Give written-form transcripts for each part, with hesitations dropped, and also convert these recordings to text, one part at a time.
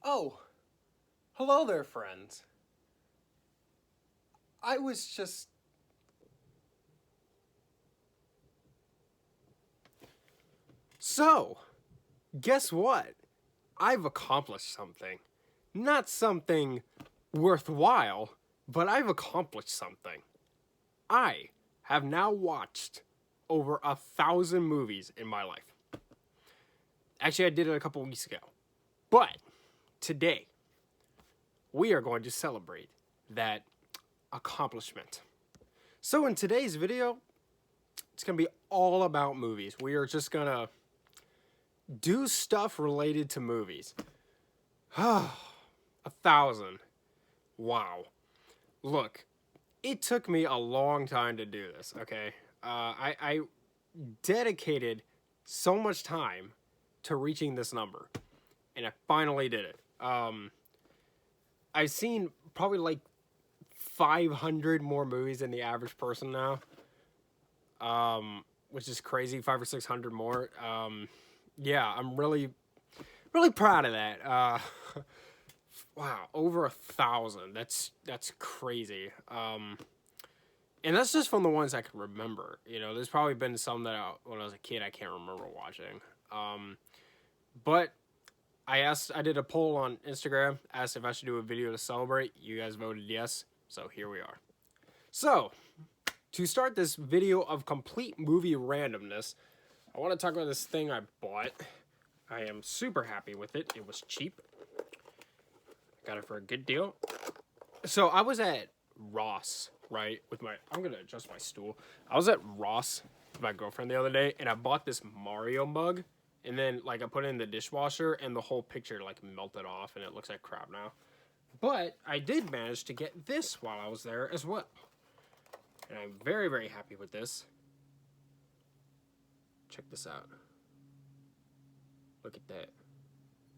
Oh, hello there, friends. I was just. So, guess what? I've accomplished something. Not something worthwhile, but I've accomplished something. I have now watched over 1,000 movies in my life. Actually, I did it a couple weeks ago. But today, we are going to celebrate that accomplishment. So, in today's video, it's going to be all about movies. We are just going to do stuff related to movies. 1,000. Wow. Look, it took me a long time to do this, okay? I dedicated so much time to reaching this number, and I finally did it. I've seen probably like 500 more movies than the average person now, which is crazy. 500 or 600 more. Yeah, I'm really proud of that. Wow, over 1,000. That's crazy. And that's just from the ones I can remember. You know, there's probably been some that when I was a kid I can't remember watching. But I did a poll on Instagram, asked if I should do a video to celebrate. You guys voted yes, so here we are. So, to start this video of complete movie randomness, I want to talk about this thing I bought. I am super happy with it. It was cheap. Got it for a good deal. So I was at Ross, right, I'm going to adjust my stool. I was at Ross with my girlfriend the other day, and I bought this Mario mug, and then, like, I put it in the dishwasher, and the whole picture, like, melted off, and it looks like crap now. But I did manage to get this while I was there as well. And I'm very, very happy with this. Check this out. Look at that.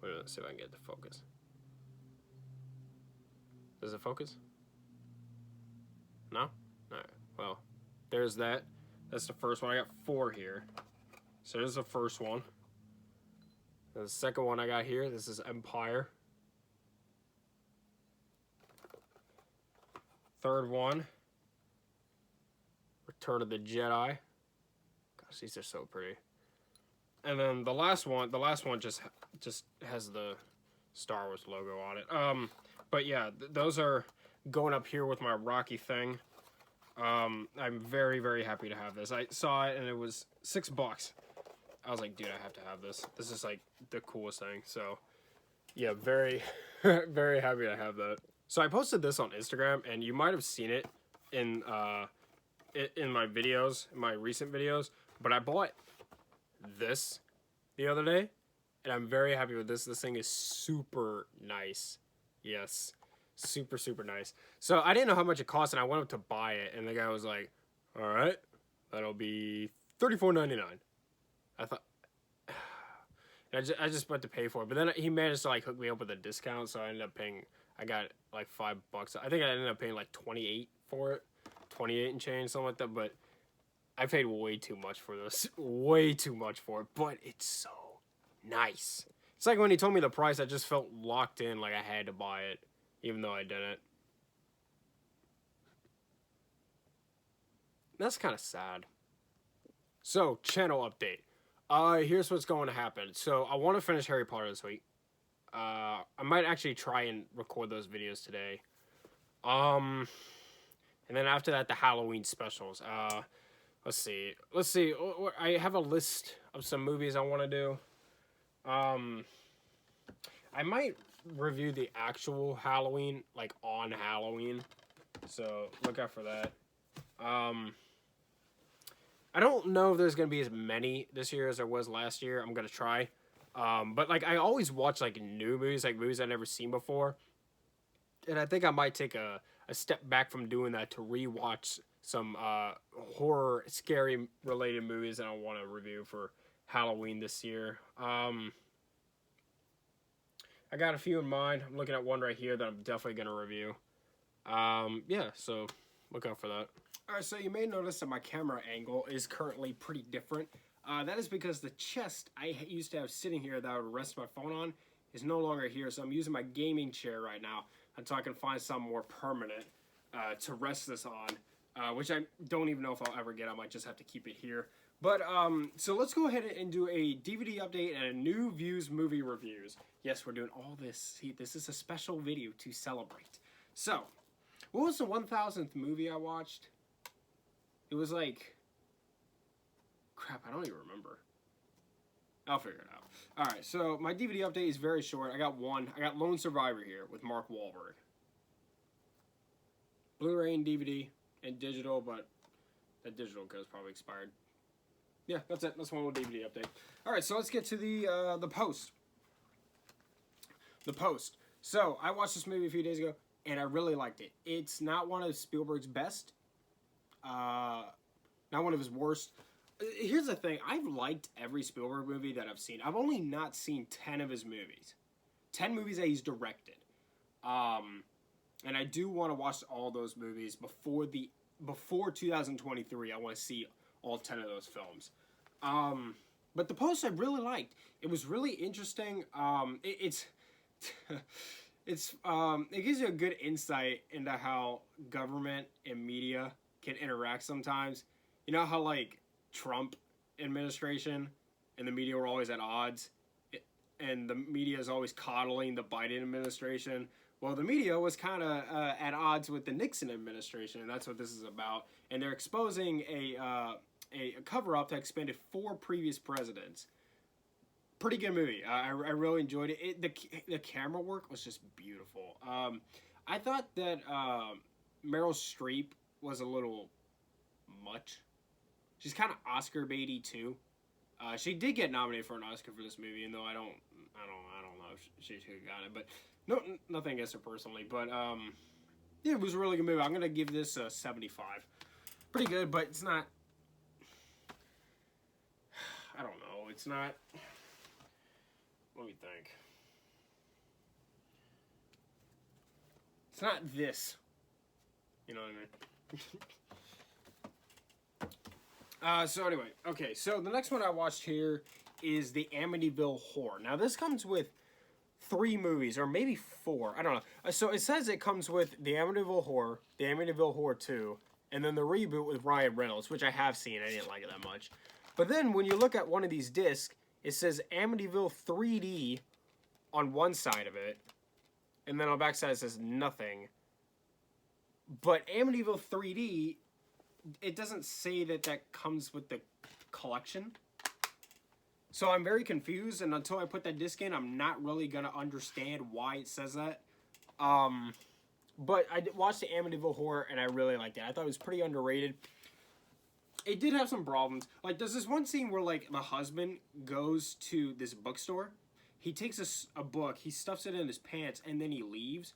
Wait a minute, see if I can get the focus. Does it focus? No? Alright, well, there's that. That's the first one. I got 4 here. So there's the first one. And the second one I got here, this is Empire. Third one, Return of the Jedi. Gosh, these are so pretty. And then the last one just has the Star Wars logo on it. But yeah, those are going up here with my Rocky thing. I'm very, very happy to have this. I saw it and it was $6. I was like, dude, I have to have this. This is like the coolest thing. So yeah, very, very happy to have that. So I posted this on Instagram, and you might have seen it in my videos, in my recent videos. But I bought this the other day, and I'm very happy with this. This thing is super nice. Yes, super, super nice. So I didn't know how much it cost, and I went up to buy it, and the guy was like, all right, that'll be $34.99. I thought, I just went to pay for it, but then he managed to like hook me up with a discount, so I ended up paying. I got like $5. I think I ended up paying like 28 for it, 28 and change, something like that. But I paid way too much for this, way too much for it. But it's so nice. It's like when he told me the price, I just felt locked in, like I had to buy it, even though I didn't. That's kind of sad. So, channel update. Here's what's going to happen. So, I want to finish Harry Potter this week. I might actually try and record those videos today. And then after that, the Halloween specials. Let's see. I have a list of some movies I want to do. I might review the actual Halloween, like on Halloween. So look out for that. I don't know if there's gonna be as many this year as there was last year. I'm gonna try. But like I always watch like new movies, like movies I've never seen before. And I think I might take a step back from doing that to rewatch some horror, scary related movies that I want to review for Halloween this year. I got a few in mind. I'm looking at one right here that I'm definitely going to review. Yeah, so look out for that. Alright, so you may notice that my camera angle is currently pretty different. That is because the chest I used to have sitting here that I would rest my phone on is no longer here, so I'm using my gaming chair right now until I can find something more permanent to rest this on, which I don't even know if I'll ever get. I might just have to keep it here. But, so let's go ahead and do a DVD update and a new Views movie reviews. Yes, we're doing all this. See, this is a special video to celebrate. So, what was the 1000th movie I watched? It was like... Crap, I don't even remember. I'll figure it out. Alright, so my DVD update is very short. I got one. I got Lone Survivor here with Mark Wahlberg. Blu-ray and DVD and digital, but that digital code is probably expired. Yeah, that's it. That's one little DVD update. Alright, so let's get to the post. The post. So, I watched this movie a few days ago, and I really liked it. It's not one of Spielberg's best. Not one of his worst. Here's the thing. I've liked every Spielberg movie that I've seen. I've only not seen 10 of his movies. 10 movies that he's directed. And I do want to watch all those movies before 2023. I want to see all 10 of those films. But the post I really liked. It was really interesting. It gives you a good insight into how government and media can interact sometimes. You know how, like, Trump administration and the media were always at odds, and the media is always coddling the Biden administration. Well, the media was kind of at odds with the Nixon administration, and that's what this is about. And they're exposing a cover-up that expanded 4 previous presidents. Pretty good movie. I really enjoyed it. The camera work was just beautiful. I thought that Meryl Streep was a little much. She's kind of Oscar baity too. She did get nominated for an Oscar for this movie, even though I don't know if she should have gotten it. But nothing against her personally. But yeah, it was a really good movie. I'm gonna give this a 75. Pretty good, but it's not. I don't know. It's not. Let me think. It's not this. You know what I mean? So anyway, okay, so the next one I watched here is the Amityville Horror. Now, this comes with 3 movies, or maybe 4, I don't know. So it says it comes with the Amityville Horror, the Amityville Horror 2, and then the reboot with Ryan Reynolds, which I have seen. I didn't like it that much. But then when you look at one of these discs, it says Amityville 3D on one side of it, and then on the back side it says nothing. But Amityville 3D... it doesn't say that comes with the collection. So I'm very confused, and until I put that disc in, I'm not really going to understand why it says that. But I watched the Amityville Horror, and I really liked it. I thought it was pretty underrated. It did have some problems. Like, there's this one scene where, like, the husband goes to this bookstore. He takes a book, he stuffs it in his pants, and then he leaves.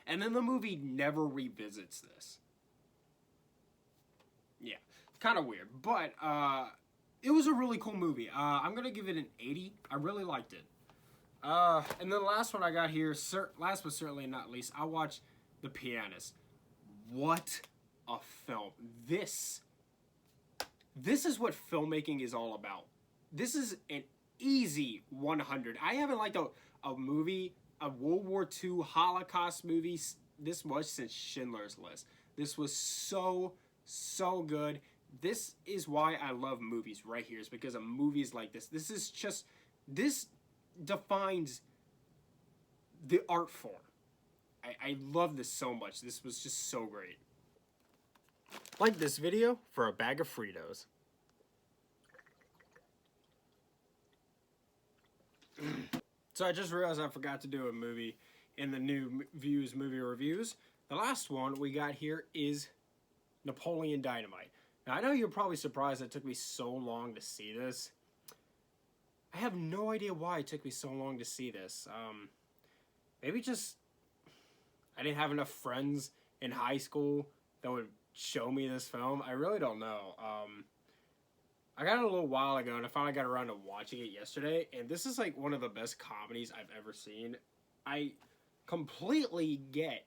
And then the movie never revisits this. Yeah, kind of weird, but it was a really cool movie. I'm going to give it an 80. I really liked it. And then the last one I got here, last but certainly not least, I watched The Pianist. What a film. This is what filmmaking is all about. This is an easy 100. I haven't liked a movie, a World War II Holocaust movie this much since Schindler's List. This was so good. This is why I love movies right here. It's because of movies like this. This defines the art form. I love this so much. This was just so great. Like this video for a bag of Fritos. So I just realized I forgot to do a movie in the new Views movie reviews. The last one we got here is Napoleon Dynamite. Now, I know you're probably surprised it took me so long to see this. I have no idea why it took me so long to see this. Maybe just I didn't have enough friends in high school that would show me this film. I really don't know. I got it a little while ago, and I finally got around to watching it yesterday, and this is like one of the best comedies I've ever seen. I completely get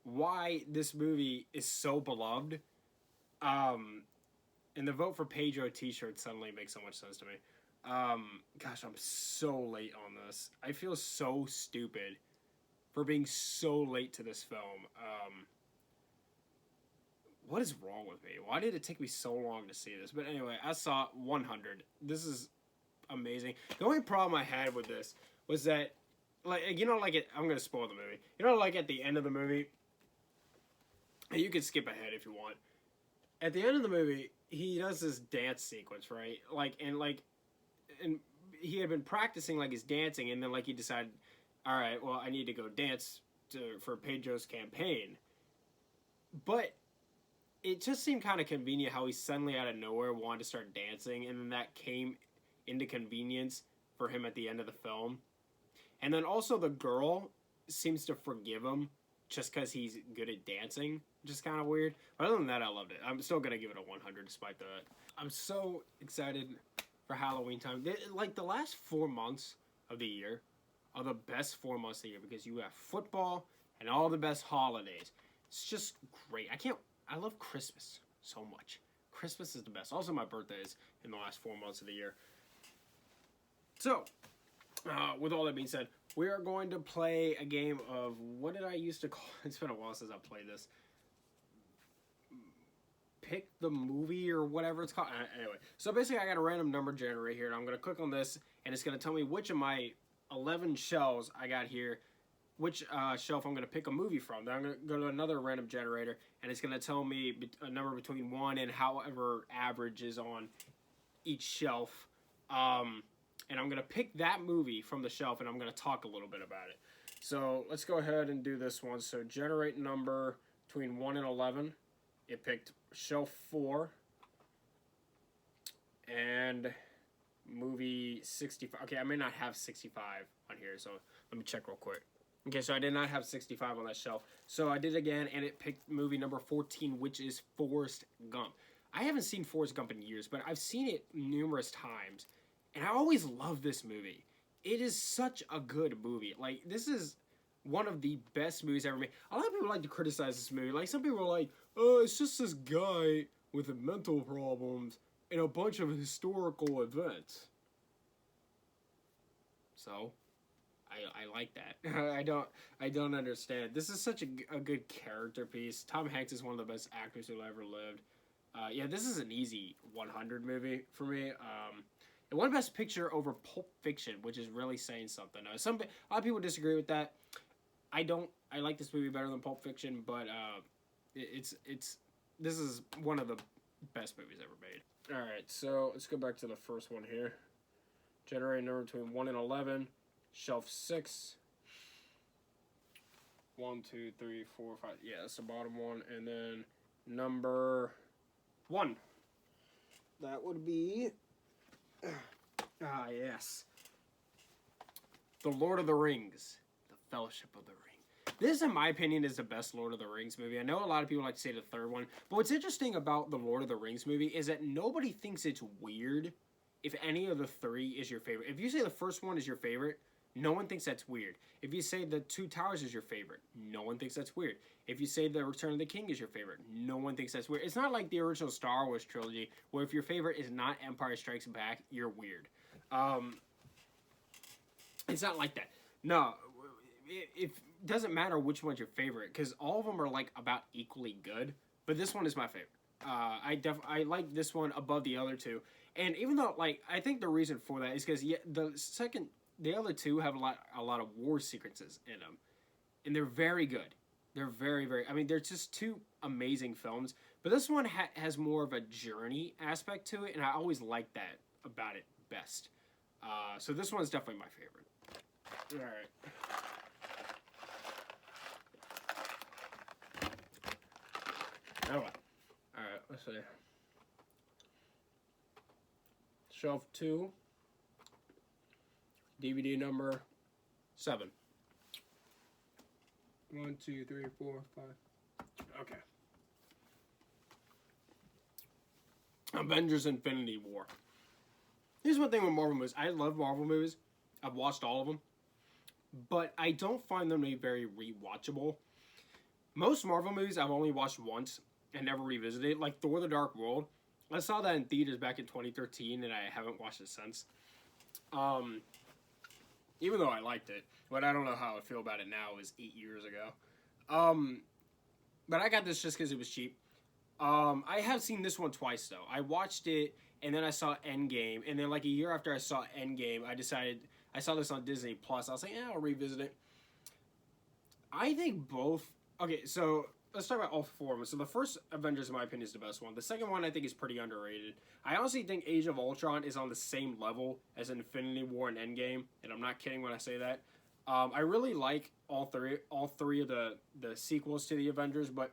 why this movie is so beloved. And the vote for Pedro t-shirt suddenly makes so much sense to me. Gosh, I'm so late on this. I feel so stupid for being so late to this film. What is wrong with me? Why did it take me so long to see this? But anyway, I saw 100. This is amazing. The only problem I had with this was that, like, I'm gonna spoil the movie. Like at the end of the movie, and you can skip ahead if you want. At the end of the movie, he does this dance sequence, right? And he had been practicing like his dancing, and then like he decided, all right, well, I need to go dance for Pedro's campaign. But it just seemed kind of convenient how he suddenly out of nowhere wanted to start dancing, and then that came into convenience for him at the end of the film. And then also the girl seems to forgive him just because he's good at dancing, which is kind of weird. But other than that, I loved it. I'm still going to give it a 100 despite that. I'm so excited for Halloween time. Like, the last 4 months of the year are the best 4 months of the year because you have football and all the best holidays. It's just great. I love Christmas so much. Christmas is the best. Also, my birthday is in the last 4 months of the year. So, with all that being said, we are going to play a game of, what did I used to call, it's been a while since I played this. Pick the movie or whatever it's called. Anyway, so basically I got a random number generator here, and I'm going to click on this, and it's going to tell me which of my 11 shelves I got here, which shelf I'm going to pick a movie from. Then I'm going to go to another random generator, and it's going to tell me a number between 1 and however average is on each shelf. And I'm going to pick that movie from the shelf, and I'm going to talk a little bit about it. So let's go ahead and do this one. So generate number between 1 and 11. It picked shelf 4. And movie 65. Okay, I may not have 65 on here, so let me check real quick. Okay, so I did not have 65 on that shelf. So I did it again, and it picked movie number 14, which is Forrest Gump. I haven't seen Forrest Gump in years, but I've seen it numerous times. And I always love this movie. It is such a good movie. Like, this is one of the best movies ever made. A lot of people like to criticize this movie. Like, some people are like, oh, it's just this guy with mental problems and a bunch of historical events. So, I like that. I don't understand. This is such a good character piece. Tom Hanks is one of the best actors who ever lived. Yeah, this is an easy 100 movie for me. It won Best Picture over Pulp Fiction, which is really saying something. A lot of people disagree with that. I like this movie better than Pulp Fiction, but this is one of the best movies ever made. All right, so let's go back to the first one here. Generate number between 1 and 11. Shelf 6. 1, 2, 3, 4, 5. Yeah, that's the bottom one. And then number 1. That would be... yes. The Lord of the Rings. The Fellowship of the Ring. This, in my opinion, is the best Lord of the Rings movie. I know a lot of people like to say the third one, but what's interesting about the Lord of the Rings movie is that nobody thinks it's weird if any of the 3 is your favorite. If you say the first one is your favorite, no one thinks that's weird. If you say the Two Towers is your favorite, no one thinks that's weird. If you say the Return of the King is your favorite, no one thinks that's weird. It's not like the original Star Wars trilogy, where if your favorite is not Empire Strikes Back, you're weird. It's not like that. No, it doesn't matter which one's your favorite, because all of them are like about equally good. But this one is my favorite. I like this one above the other 2. And even though, like, I think the reason for that is because the other 2 have a lot of war sequences in them, and they're very good. They're very, very. I mean, they're just 2 amazing films. But this one has more of a journey aspect to it, and I always like that about it best. So this one's definitely my favorite. All right. All right. Let's see. Shelf 2. DVD number 7. 1, 2, 3, 4, 5. Okay. Avengers Infinity War. Here's one thing with Marvel movies. I love Marvel movies. I've watched all of them. But I don't find them to be very rewatchable. Most Marvel movies I've only watched once and never revisited. Like Thor: The Dark World. I saw that in theaters back in 2013 and I haven't watched it since. Um, even though I liked it, but I don't know how I feel about it now. It was 8 years ago. Um, but I got this just because it was cheap. I have seen this one twice though. I watched it and then I saw Endgame, and then like a year after I saw Endgame, I decided I saw this on Disney Plus. I was like, yeah, I'll revisit it. I think both. Okay, so let's talk about all four of them. So the first Avengers, in my opinion, is the best one. The second one I think is pretty underrated. I honestly think Age of Ultron is on the same level as Infinity War and Endgame, and I'm not kidding when I say that. I really like all three of the sequels to the Avengers, but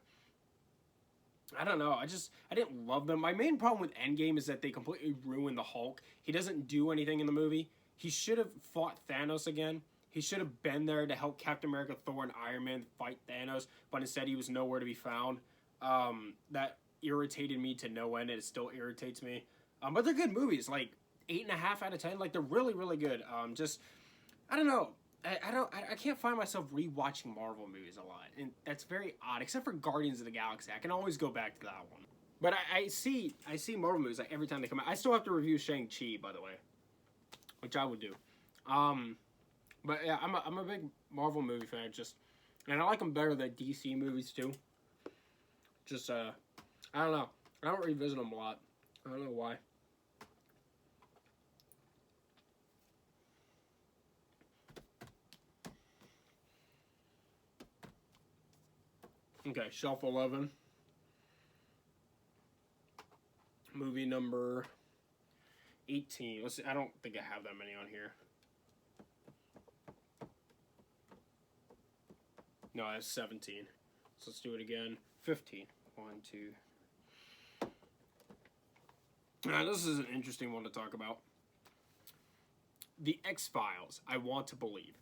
I don't know. I didn't love them. My main problem with Endgame is that they completely ruined the Hulk. He doesn't do anything in the movie. He should have fought Thanos again. He should have been there to help Captain America, Thor, and Iron Man fight Thanos, but instead he was nowhere to be found. That irritated me to no end, and it still irritates me. But they're good movies, like 8.5 out of 10. Like they're really, really good. Just I don't know. I can't find myself rewatching Marvel movies a lot, and that's very odd. Except for Guardians of the Galaxy, I can always go back to that one. But I see Marvel movies like every time they come out. I still have to review Shang-Chi, by the way, which I would do. But yeah, I'm a big Marvel movie fan. And I like them better than DC movies too. I don't know. I don't revisit them a lot. I don't know why. Okay, shelf 11. Movie number 18. Let's see. I don't think I have that many on here. No, I have 17. So let's do it again. 15. 1, 2. This is an interesting one to talk about. The X-Files, I Want to Believe.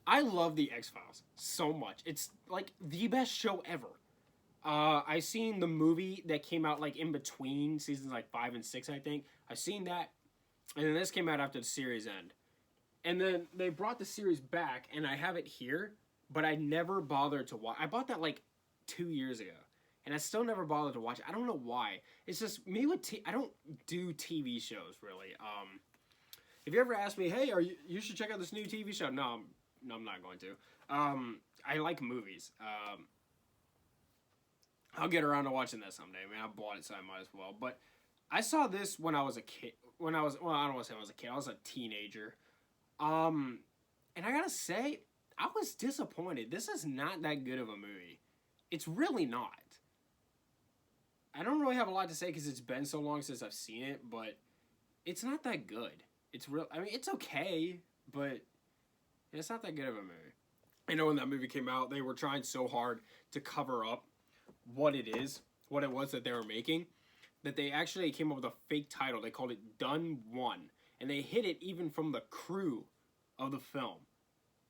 I love The X-Files so much. It's like the best show ever. I seen the movie that came out like in between seasons like 5 and 6, I think. I've seen that. And then this came out after the series end. And then they brought the series back, and I have it here, but I never bothered to watch. I bought that like 2 years ago, and I still never bothered to watch it. I don't know why. It's just me with I don't do TV shows really. If you ever ask me, hey, you should check out this new TV show? No, I'm not going to. I like movies. I'll get around to watching that someday. I mean, I bought it, so I might as well. But I saw this when I was a kid. I don't want to say I was a kid. I was a teenager. And I gotta say, I was disappointed. This is not that good of a movie. It's really not. I don't really have a lot to say because it's been so long since I've seen it, but it's not that good. I mean, it's okay, but it's not that good of a movie. I know when that movie came out, they were trying so hard to cover up what it was that they were making, that they actually came up with a fake title. They called it Done One, and they hid it even from the crew of the film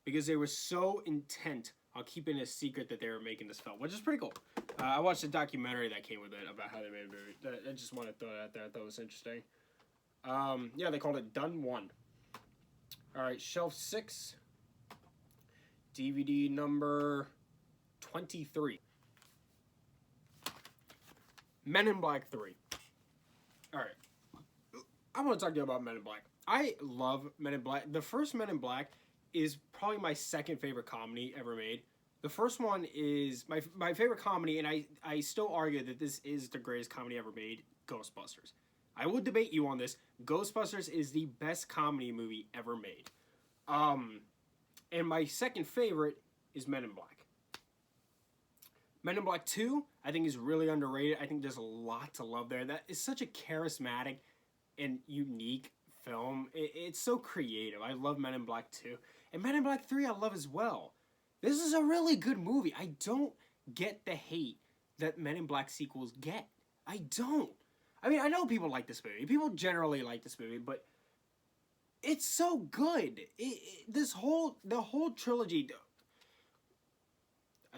because they were so intent on keeping a secret that they were making this film, which is pretty cool. I watched a documentary that came with it about how they made a movie. I just want to throw that out there. I thought it was interesting. Yeah, they called it Done One. All right, shelf 6. DVD number 23. Men in Black 3. All right. I want to talk to you about Men in Black. I love Men in Black. The first Men in Black is probably my second favorite comedy ever made. The first one is my favorite comedy, and I still argue that this is the greatest comedy ever made, Ghostbusters. I will debate you on this. Ghostbusters is the best comedy movie ever made. And my second favorite is Men in Black. Men in Black 2, I think, is really underrated. I think there's a lot to love there. That is such a charismatic and unique film. It's so creative. I love Men in Black 2. And Men in Black 3 I love as well. This is a really good movie. I don't get the hate that Men in Black sequels get. I don't. I mean, I know people like this movie. People generally like this movie, but it's so good. The whole trilogy.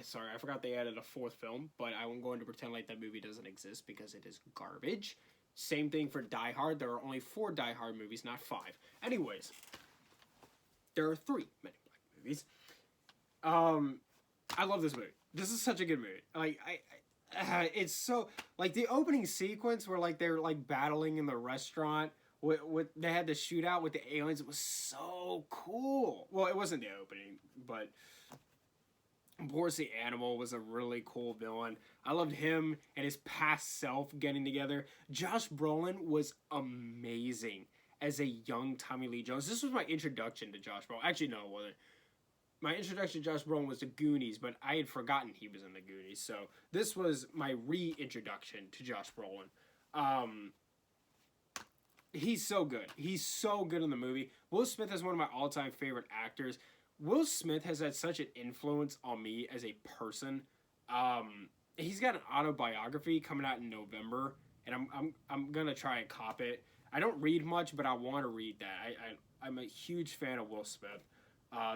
Sorry, I forgot they added a fourth film, but I'm going to pretend like that movie doesn't exist because it is garbage. Same thing for Die Hard. There are only 4 Die Hard movies, not 5. Anyways, there are 3 Men in Black movies. I love this movie. This is such a good movie. Like it's so like the opening sequence where like they're like battling in the restaurant What they had the shootout with the aliens. It was so cool. Well, it wasn't the opening, but Boris the Animal was a really cool villain. I loved him and his past self getting together. Josh Brolin was amazing as a young Tommy Lee Jones. This was my introduction to Josh Brolin. Actually, no, it wasn't. My introduction to Josh Brolin was the Goonies, but I had forgotten he was in the Goonies. So this was my reintroduction to Josh Brolin. He's so good. He's so good in the movie. Will Smith is one of my all-time favorite actors. Will Smith has had such an influence on me as a person. He's got an autobiography coming out in November, and I'm gonna try and cop it. I don't read much, but I want to read that. I'm a huge fan of Will Smith. I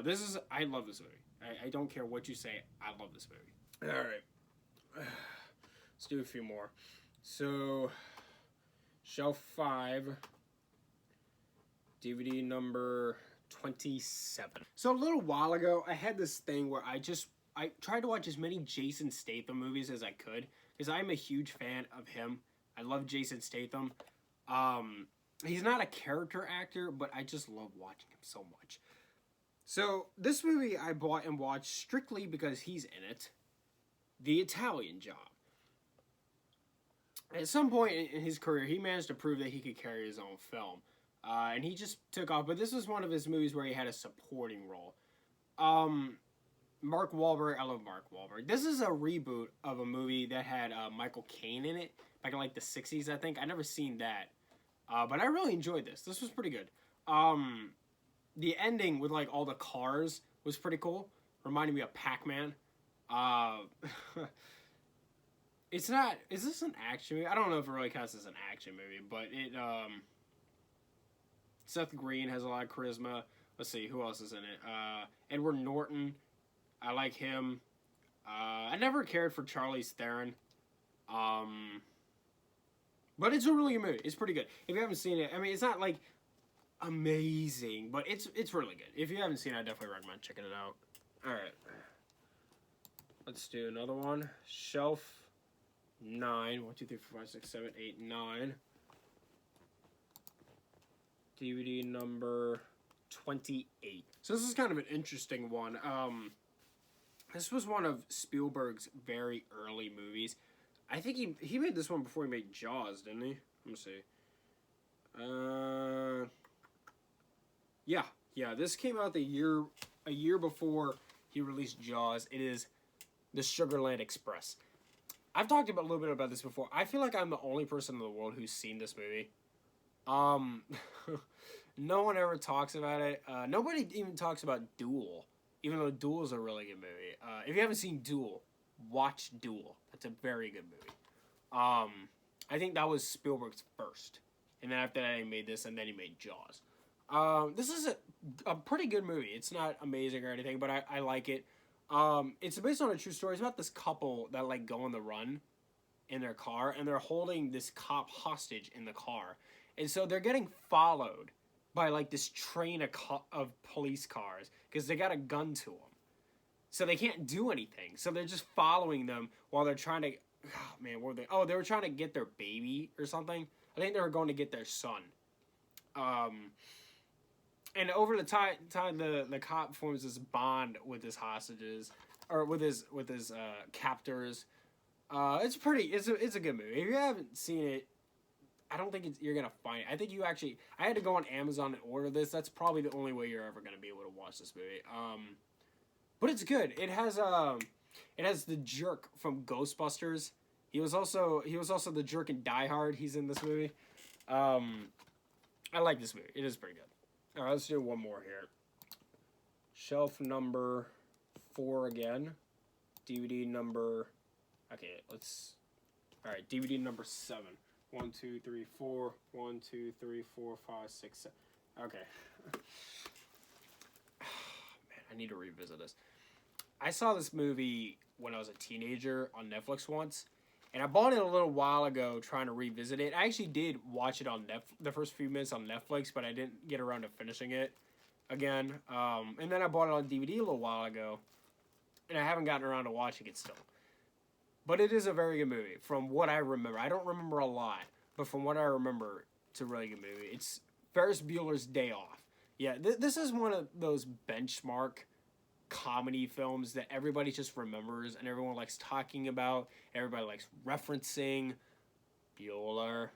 love this movie. I don't care what you say. I love this movie. All right, let's do a few more. So, Shelf 5, DVD number 27. So a little while ago, I had this thing where I tried to watch as many Jason Statham movies as I could, because I'm a huge fan of him. I love Jason Statham. He's not a character actor, but I just love watching him so much. So this movie I bought and watched strictly because he's in it. The Italian Job. At some point in his career, he managed to prove that he could carry his own film. And he just took off. But this was one of his movies where he had a supporting role. Mark Wahlberg, I love Mark Wahlberg. This is a reboot of a movie that had Michael Caine in it, back in like the 60s, I think. I never seen that. But I really enjoyed this. This was pretty good. The ending with like all the cars was pretty cool. Reminded me of Pac-Man. It's not... Is this an action movie? I don't know if it really counts as an action movie, but it... Seth Green has a lot of charisma. Let's see, who else is in it? Edward Norton. I like him. I never cared for Charlize Theron. But it's a really good movie. It's pretty good. If you haven't seen it, I mean, it's not like amazing, but it's really good. If you haven't seen it, I definitely recommend checking it out. Alright. Let's do another one. Shelf 9. 1, 2, 3, 4, 5, 6, 7, 8, 9. DVD number 28. So this is kind of an interesting one. This was one of Spielberg's very early movies. I think he made this one before he made Jaws, didn't he? Let me see. Yeah. This came out a year before he released Jaws. It is The Sugarland Express. I've talked a little bit about this before. I feel like I'm the only person in the world who's seen this movie. No one ever talks about it. Nobody even talks about Duel, even though Duel is a really good movie. If you haven't seen Duel, watch Duel. That's a very good movie. I think that was Spielberg's first. And then after that, he made this, and then he made Jaws. This is a pretty good movie. It's not amazing or anything, but I like it. It's based on a true story. It's about this couple that, like, go on the run in their car, and they're holding this cop hostage in the car. And so they're getting followed by, like, this train of police cars because they got a gun to them. So they can't do anything. So they're just following them while they're trying to... Oh, man, what were they? Oh, they were trying to get their baby or something. I think they were going to get their son. And over the time the cop forms this bond with his hostages, or with his captors. It's a good movie. If you haven't seen it, I don't think you're gonna find it. I think I had to go on Amazon and order this. That's probably the only way you're ever gonna be able to watch this movie. But it's good. It has the jerk from Ghostbusters. He was also the jerk in Die Hard. He's in this movie. I like this movie. It is pretty good. All right, let's do one more here. Shelf number 4 again. DVD number... Okay, all right, DVD number 7. 1, 2, 3, 4. 1, 2, 3, 4, 5, 6, 7. Okay. Man, I need to revisit this. I saw this movie when I was a teenager on Netflix once, and I bought it a little while ago trying to revisit it. I actually did watch it on the first few minutes on Netflix, but I didn't get around to finishing it again. And then I bought it on DVD a little while ago, and I haven't gotten around to watching it still. But it is a very good movie from what I remember. I don't remember a lot, but from what I remember, It's a really good movie. It's Ferris Bueller's Day Off. Yeah, this is one of those benchmark comedy films that everybody just remembers and everyone likes talking about. Everybody likes referencing. Bueller.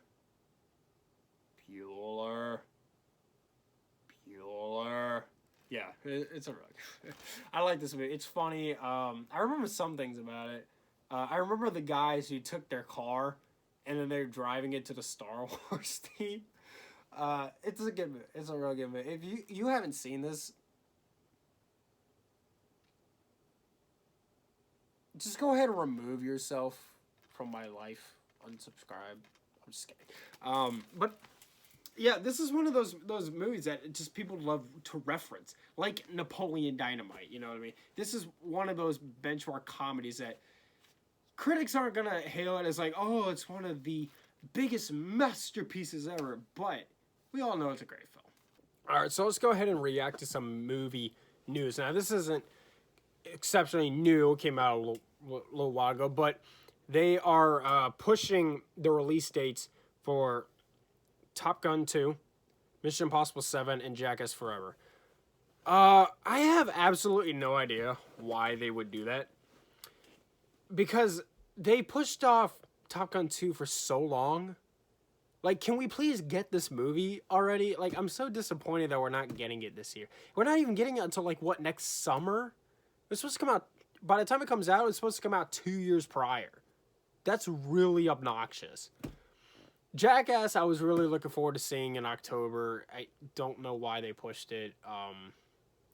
Yeah, it's a really. I like this movie. It's funny. I remember some things about it. I remember the guys who took their car and then they're driving it to the Star Wars theme. It's a good movie. It's a real good movie. If you haven't seen this, just go ahead and remove yourself from my life. Unsubscribe. I'm just kidding. But yeah, this is one of those movies that just people love to reference, like Napoleon Dynamite. You know what I mean? This is one of those benchmark comedies that critics aren't gonna hail it as like, oh, it's one of the biggest masterpieces ever. But we all know it's a great film. All right, so let's go ahead and react to some movie news. Now, this isn't exceptionally new. It came out a little while ago, but they are pushing the release dates for Top Gun 2, Mission Impossible 7, and Jackass Forever. I have absolutely no idea why they would do that. Because they pushed off Top Gun 2 for so long. Like, can we please get this movie already? Like, I'm so disappointed that we're not getting it this year. We're not even getting it until, like, what, next summer? It's supposed to come out, by the time it comes out, it's supposed to come out 2 years prior. That's really obnoxious. Jackass, I was really looking forward to seeing in October. I don't know why they pushed it.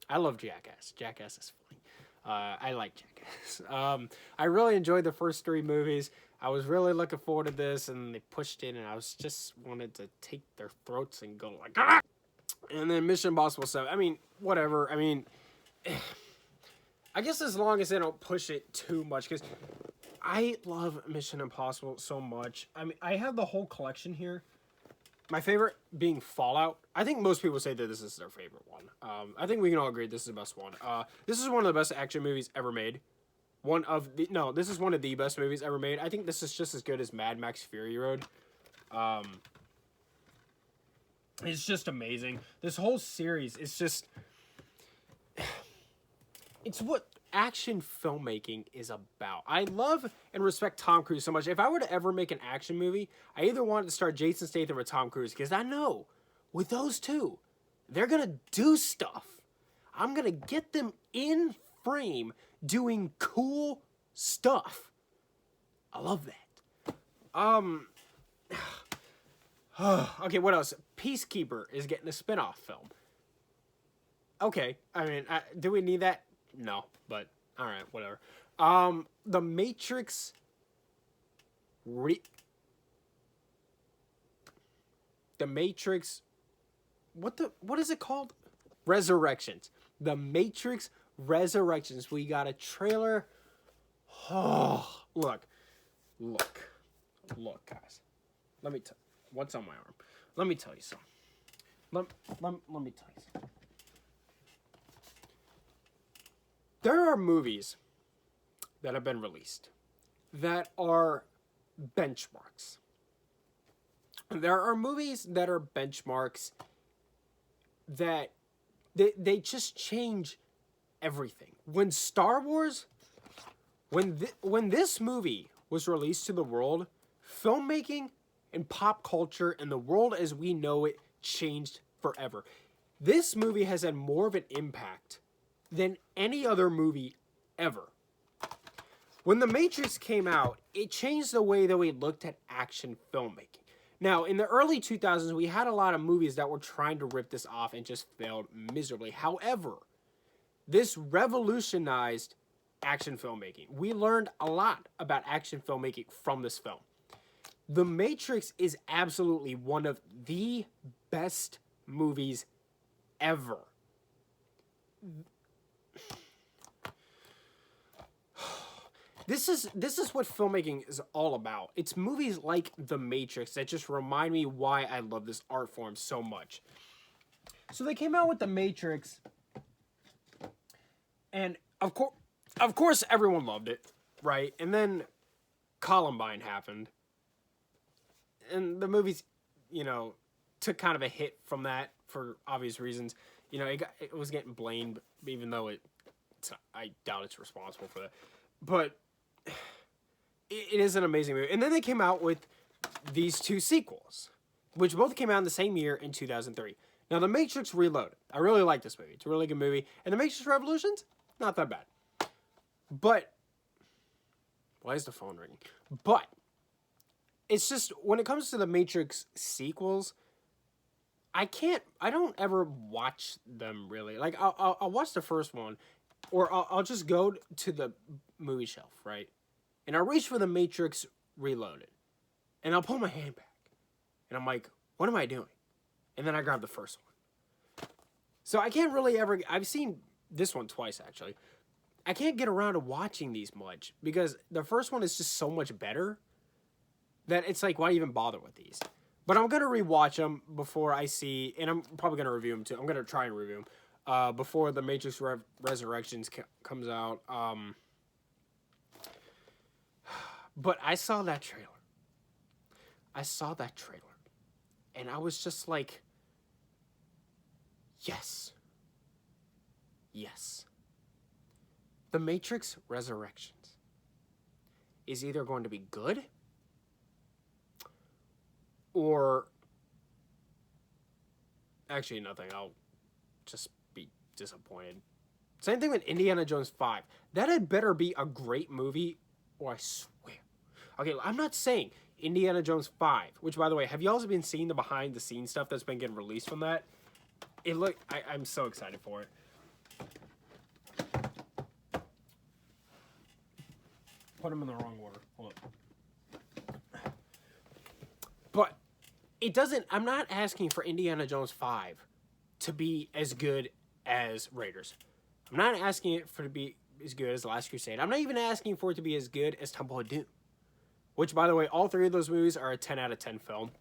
I love Jackass. Jackass is funny. I like Jackass. I really enjoyed the first 3 movies. I was really looking forward to this, and they pushed it, and I was just wanted to take their throats and go like, ah! And then Mission Impossible 7. I mean, whatever. I mean, I guess as long as they don't push it too much, because I love Mission Impossible so much. I mean, I have the whole collection here. My favorite being Fallout. I think most people say that this is their favorite one. I think we can all agree this is the best one. This is one of the best action movies ever made. This is one of the best movies ever made. I think this is just as good as Mad Max Fury Road. It's just amazing. This whole series is just... It's what action filmmaking is about. I love and respect Tom Cruise so much. If I were to ever make an action movie, I either wanted to start Jason Statham or Tom Cruise, because I know with those two, they're going to do stuff. I'm going to get them in frame doing cool stuff. I love that. Okay, what else? Peacekeeper is getting a spin-off film. Okay, I mean, do we need that? No, but all right, whatever. The Matrix what is it called? Resurrections. The Matrix Resurrections. We got a trailer. Oh, look, guys. Let me tell what's on my arm. Let me tell you something. Let me tell you something. There are movies that have been released that are benchmarks. There are movies that are benchmarks that they just change everything. When Star Wars, when this movie was released to the world, filmmaking and pop culture and the world as we know it changed forever. This movie has had more of an impact than any other movie ever. When The Matrix came out, it changed the way that we looked at action filmmaking. Now, in the early 2000s, we had a lot of movies that were trying to rip this off and just failed miserably. However, this revolutionized action filmmaking. We learned a lot about action filmmaking from this film. The Matrix is absolutely one of the best movies ever. This is what filmmaking is all about. It's movies like The Matrix that just remind me why I love this art form so much. So they came out with The Matrix, and of course everyone loved it, right? And then Columbine happened, and the movie's, took kind of a hit from that for obvious reasons. You know, it was getting blamed, even though I doubt it's responsible for that. But it is an amazing movie. And then they came out with these two sequels, which both came out in the same year in 2003. Now, The Matrix Reloaded. I really like this movie. It's a really good movie. And The Matrix Revolutions, not that bad. But, why is the phone ringing? But, it's just, when it comes to the Matrix sequels, I don't ever watch them really. Like, I'll watch the first one, or I'll just go to the movie shelf, right? And I'll reach for The Matrix Reloaded. And I'll pull my hand back. And I'm like, what am I doing? And then I grab the first one. So I can't really ever... I've seen this one twice, actually. I can't get around to watching these much. Because the first one is just so much better that it's like, why even bother with these? But I'm going to rewatch them before I see... And I'm probably going to review them, too. I'm going to try and review them. Before The Matrix Resurrections comes out. But I saw that trailer. And I was just like, yes. The Matrix Resurrections is either going to be good or actually nothing. I'll just be disappointed. Same thing with Indiana Jones 5. That had better be a great movie, or I swear. Okay, I'm not saying Indiana Jones 5, which, by the way, have you all been seeing the behind-the-scenes stuff that's been getting released from that? I'm so excited for it. Put them in the wrong order. Hold up. But it doesn't... I'm not asking for Indiana Jones 5 to be as good as Raiders. I'm not asking it to be as good as The Last Crusade. I'm not even asking for it to be as good as Temple of Doom. Which, by the way, all three of those movies are a 10 out of 10 film.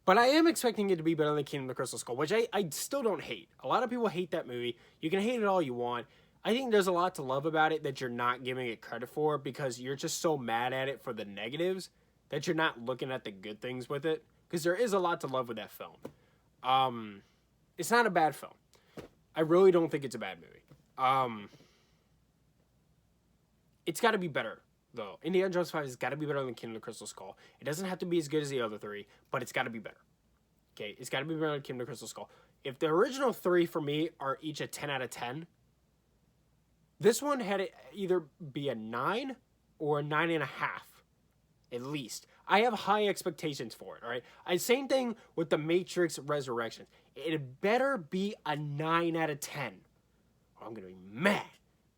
But I am expecting it to be better than Kingdom of the Crystal Skull, which I still don't hate. A lot of people hate that movie. You can hate it all you want. I think there's a lot to love about it that you're not giving it credit for because you're just so mad at it for the negatives that you're not looking at the good things with it. Because there is a lot to love with that film. It's not a bad film. I really don't think it's a bad movie. It's got to be better, though. Indiana Jones 5 has got to be better than Kingdom of the Crystal Skull. It doesn't have to be as good as the other three, but it's got to be better. Okay, it's got to be better than Kingdom of the Crystal Skull. If the original three, for me, are each a 10 out of 10, this one had to either be a 9 or a 9.5, at least. I have high expectations for it, all right? Same thing with The Matrix Resurrections. It better be a 9 out of 10, or I'm going to be mad.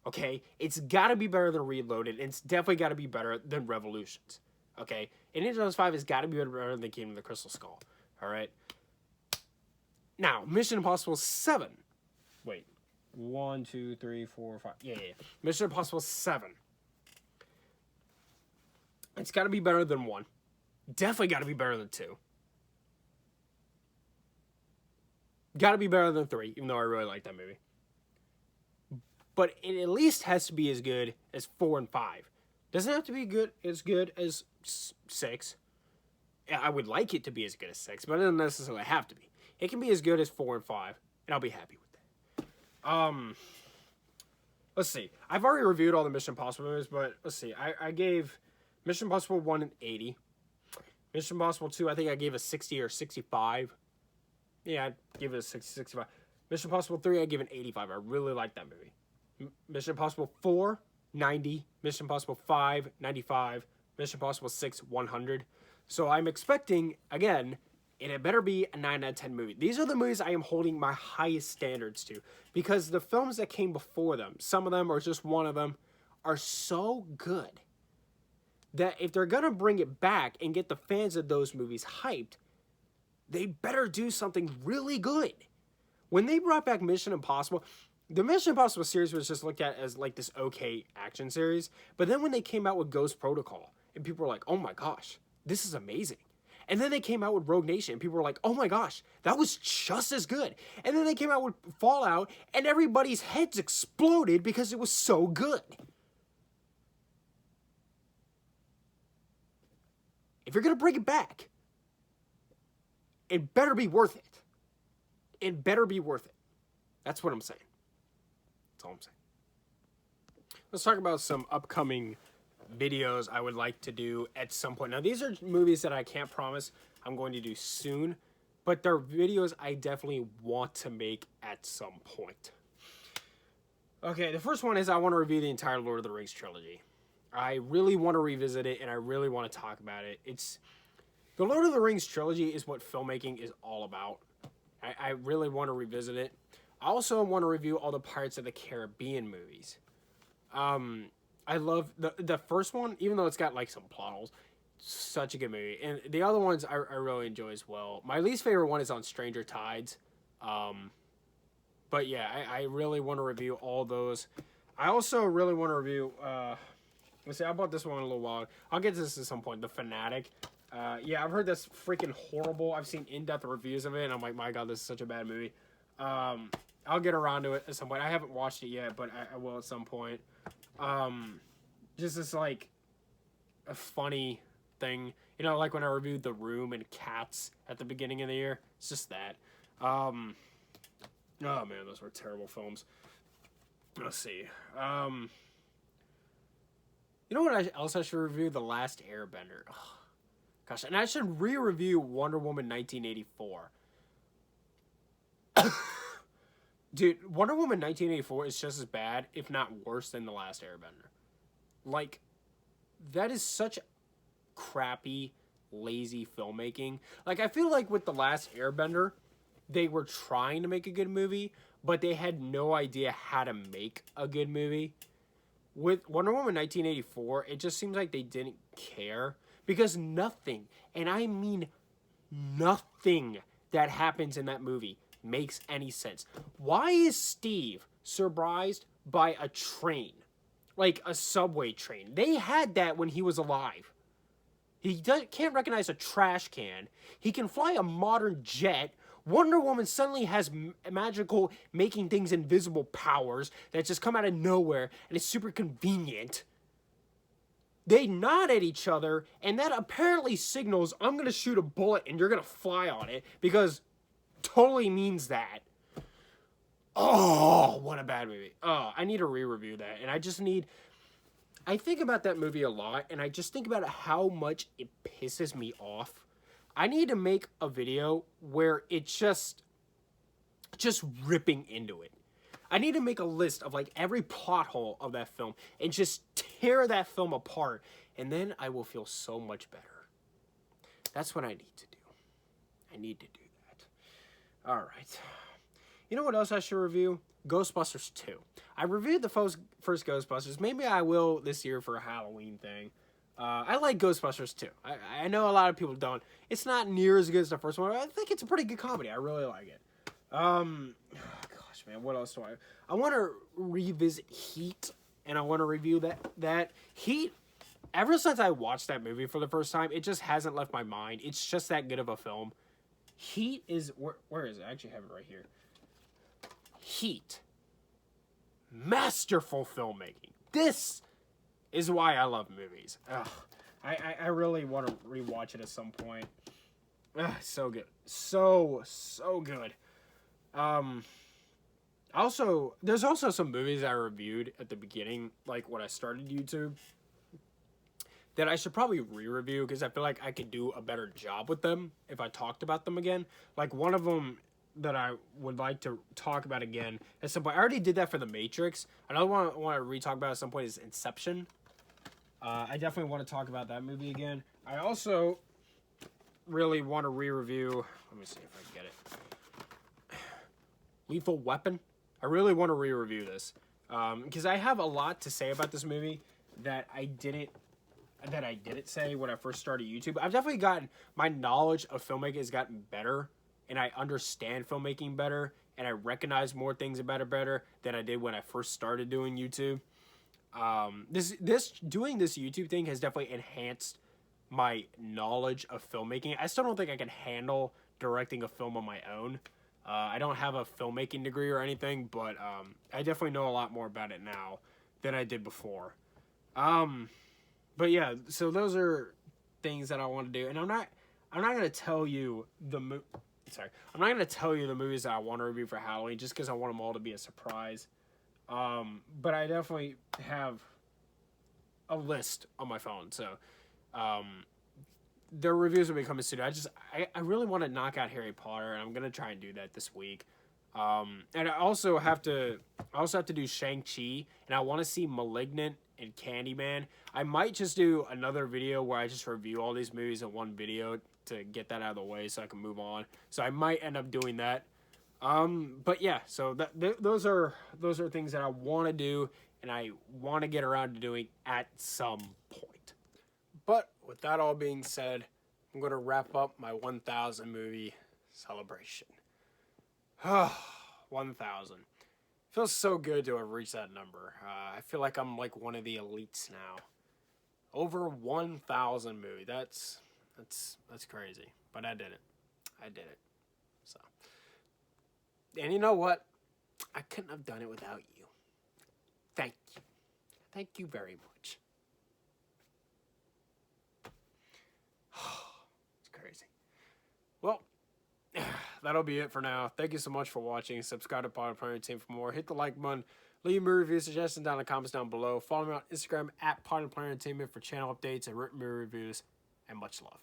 Okay, it's got to be better than Reloaded, and it's definitely got to be better than Revolutions. Okay, Indiana Jones 5 has got to be better than Kingdom of the Crystal Skull. All right. Now, Mission Impossible 7. Wait, 1, 2, 3, 4, 5. Yeah. Mission Impossible 7. It's got to be better than 1. Definitely got to be better than 2. Got to be better than 3, even though I really like that movie. But it at least has to be as good as 4 and 5. Doesn't have to be good as 6. I would like it to be as good as 6, but it doesn't necessarily have to be. It can be as good as 4 and 5, and I'll be happy with that. Let's see. I've already reviewed all the Mission Impossible movies, but let's see. I gave Mission Impossible 1 an 80. Mission Impossible 2, I think I gave a 60 or 65. Yeah, I'd give it a 60, 65. Mission Impossible 3, I gave an 85. I really like that movie. Mission Impossible 4, 90. Mission Impossible 5, 95. Mission Impossible 6, 100. So I'm expecting, again, it better be a 9 out of 10 movie. These are the movies I am holding my highest standards to. Because the films that came before them, some of them or just one of them, are so good that if they're going to bring it back and get the fans of those movies hyped, they better do something really good. When they brought back Mission Impossible... The Mission Impossible series was just looked at as like this okay action series. But then when they came out with Ghost Protocol, and people were like, oh my gosh, this is amazing. And then they came out with Rogue Nation, and people were like, oh my gosh, that was just as good. And then they came out with Fallout, and everybody's heads exploded because it was so good. If you're going to bring it back, it better be worth it. It better be worth it. That's what I'm saying. That's all I'm saying. Let's talk about some upcoming videos I would like to do at some point. Now, these are movies that I can't promise I'm going to do soon, but they're videos I definitely want to make at some point. Okay, the first one is I want to review the entire Lord of the Rings trilogy. I really want to revisit it, and I really want to talk about it. The Lord of the Rings trilogy is what filmmaking is all about. I really want to revisit it. I also want to review all the Pirates of the Caribbean movies. I love the first one, even though it's got like some plot holes. Such a good movie. And the other ones I really enjoy as well. My least favorite one is on Stranger Tides. But yeah, I really want to review all those. I also really want to review, let's see, I bought this one a little while. I'll get to this at some point, The Fanatic. Yeah, I've heard that's freaking horrible. I've seen in-depth reviews of it, and I'm like, my God, this is such a bad movie. I'll get around to it at some point. I haven't watched it yet, but I will at some point. Just this, like, a funny thing. You know, like when I reviewed The Room and Cats at the beginning of the year. It's just that. Oh, man, those were terrible films. Let's see. You know what else I should review? The Last Airbender. Ugh. Gosh, and I should re-review Wonder Woman 1984. Dude, Wonder Woman 1984 is just as bad, if not worse, than The Last Airbender. Like, that is such crappy, lazy filmmaking. Like, I feel like with The Last Airbender, they were trying to make a good movie, but they had no idea how to make a good movie. With Wonder Woman 1984, it just seems like they didn't care. Because nothing, and I mean nothing that happens in that movie makes any sense. Why is Steve surprised by a train? Like a subway train. They had that when he was alive. He can't recognize a trash can. He can fly a modern jet. Wonder Woman suddenly has magical making things invisible powers that just come out of nowhere, and it's super convenient. They nod at each other, and that apparently signals, I'm going to shoot a bullet and you're going to fly on it, because totally means that. Oh, what a bad movie. Oh, I need to re-review that, and I think about that movie a lot, and I just think about how much it pisses me off. I need to make a video where it's just ripping into it. I need to make a list of like every plot hole of that film and just tear that film apart, and then I will feel so much better. That's what I need to do. I need to do that. All right. You know what else I should review? Ghostbusters 2. I reviewed the first Ghostbusters. Maybe I will this year for a Halloween thing. I like Ghostbusters 2. I know a lot of people don't. It's not near as good as the first one. I think it's a pretty good comedy. I really like it. Gosh, man, what else do I want to revisit Heat, and I want to review that Heat. Ever since I watched that movie for the first time, it just hasn't left my mind. It's just that good of a film. Heat is where is it? I actually have it right here. Heat. Masterful filmmaking. This is why I love movies. Ugh. I really want to rewatch it at some point. Ugh, so good. So good. Also, there's also some movies I reviewed at the beginning, like when I started YouTube, that I should probably re-review because I feel like I could do a better job with them if I talked about them again. Like one of them that I would like to talk about again at some point. I already did that for The Matrix. Another one I want to re-talk about at some point is Inception. I definitely want to talk about that movie again. I also really want to re-review. Let me see if I can get it. Lethal Weapon. I really want to re-review this because I have a lot to say about this movie that I didn't say when I first started YouTube. I've definitely gotten, my knowledge of filmmaking has gotten better, and I understand filmmaking better, and I recognize more things about it better than I did when I first started doing YouTube. Doing this YouTube thing has definitely enhanced my knowledge of filmmaking. I still don't think I can handle directing a film on my own. I don't have a filmmaking degree or anything, but I definitely know a lot more about it now than I did before. But yeah, so those are things that I want to do, and I'm not gonna tell you I'm not gonna tell you the movies that I want to review for Halloween just because I want them all to be a surprise. But I definitely have a list on my phone, so their reviews will be coming soon. I really want to knock out Harry Potter, and I'm gonna try and do that this week. And I also have to do Shang-Chi, and I want to see Malignant and Candyman. I might just do another video where I just review all these movies in one video to get that out of the way so I can move on. So I might end up doing that. But yeah, so those are things that I want to do and I want to get around to doing at some point. But with that all being said, I'm going to wrap up my 1,000 movie celebration. 1,000. Feels so good to have reached that number. I feel like I'm like one of the elites now. Over 1,000 movie. That's crazy. But I did it. So, and you know what? I couldn't have done it without you. Thank you. Thank you very much. It's crazy. Well, that'll be it for now. Thank you so much for watching. Subscribe to Pod Player Team for more. Hit the like button. Leave me review suggestions down in the comments down below. Follow me on Instagram at Pod Player Entertainment for channel updates and written reviews. And much love.